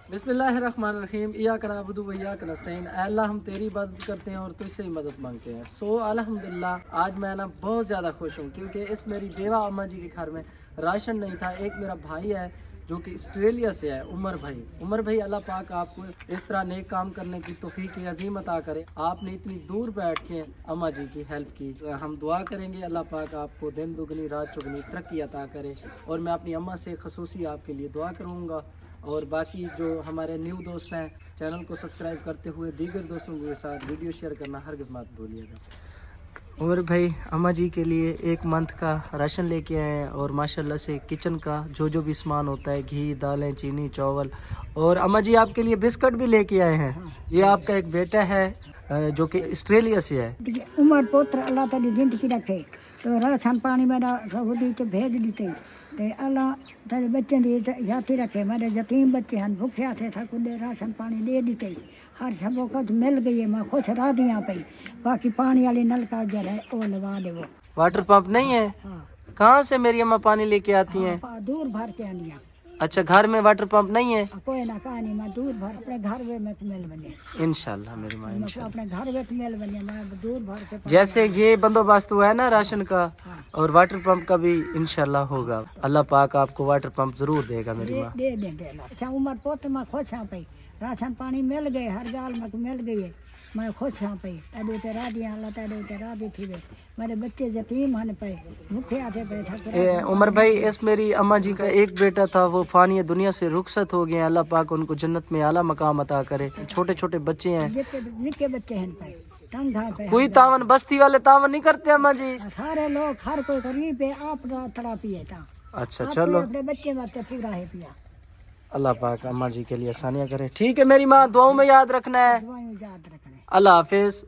बिस्मिल्लाहिर्रहमानिर्रहीम इय्याका नअबुदु व इय्याका नस्तईन। ऐ अल्लाह हम तेरी इबादत करते हैं और तुझसे ही मदद मांगते हैं। सो अल्हम्दुलिल्लाह आज मैं ना बहुत ज़्यादा खुश हूँ क्योंकि इस मेरी बेवा अम्मा जी के घर में राशन नहीं था। एक मेरा भाई है जो कि ऑस्ट्रेलिया से है, उमर भाई अल्लाह पाक आपको इस तरह नेक काम करने की तौफीक अज़ीम अता करे। आपने इतनी दूर बैठ के अम्मा जी की हेल्प की। हम दुआ करेंगे अल्लाह पाक आपको दिन दुगनी रात चुगनी तरक्की अता करे। और मैं अपनी अम्मा से खसूसी आपके लिए दुआ करूँगा। और बाकी जो हमारे न्यू दोस्त हैं, चैनल को सब्सक्राइब करते हुए दीगर दोस्तों के साथ वीडियो शेयर करना हरगिज़ मत भूलिएगा। उमर भाई अम्मा जी के लिए 1 मंथ का राशन लेके आए हैं और माशाल्लाह से किचन का जो भी सामान होता है, घी, दालें, चीनी, चावल, और अम्मा जी आपके लिए बिस्कुट भी लेके आए हैं। ये आपका एक बेटा है जो कि ऑस्ट्रेलिया से है। उमर पुत्र अल्लाह तेरी जिंदगी रखे तो राशन पानी मेरा सऊदी च भेज दिते ते अल्लाह तेरे बच्चे दी याती रखे। मेरे यतीम बच्चे हैं, भूखे थे कुछ राशन पानी दे दिते। हर सब कुछ मिल गई है, मैं खुश रह दिया पई। बाकी पानी वाली नलका जर है वो लगा दे। वो वाटर पंप नहीं है? हाँ। कहाँ से मेरी अम्मा पानी लेके आती हैं? दूर भर के आनिया। अच्छा, घर में वाटर पंप नहीं है? कोई ना कहानी मैं दूर भर अपने घर में मिल बने इंशाल्लाह मेरी माँ, इंशाल्लाह अपने घर में मिल बने। मैं दूर भर के जैसे ये बंदोबस्त हुआ है ना राशन का, और वाटर पंप का भी इंशाल्लाह होगा। अल्लाह पाक आपको वाटर पंप जरूर देगा मेरी माँ। दे। अच्छा उमर पुत्र मैं खुश हाँ पई, राशन पानी मिल गए, हर गाल में मिल गई है, मैं खुश हाँ पई। तेरे ते राधी अल्लाह तेरे राधी थी वे। मेरे बच्चे यतीम हन पे, भूखे आते पे था। उमर भाई इस मेरी अम्मा जी का एक बेटा था, वो फानी दुनिया से रुखसत हो गए। अल्लाह पाक उनको जन्नत में आला मकाम अता करे। छोटे छोटे बच्चे हैं, निके बच्चे हैं पे, तंग है पे। कोई तावन बस्ती वाले तावन नहीं करते अम्मा जी? सारे लोग हर कोई गरीब है, आप तड़ा पिए था। अच्छा चलो, अपने बच्चे बातें पूरा है पिया। अल्लाह पाक अम्मा जी के लिए आसानियाँ करे। ठीक है मेरी माँ, दुआओं में याद रखना है। दुआएं याद रखना है। अल्लाह हाफिज।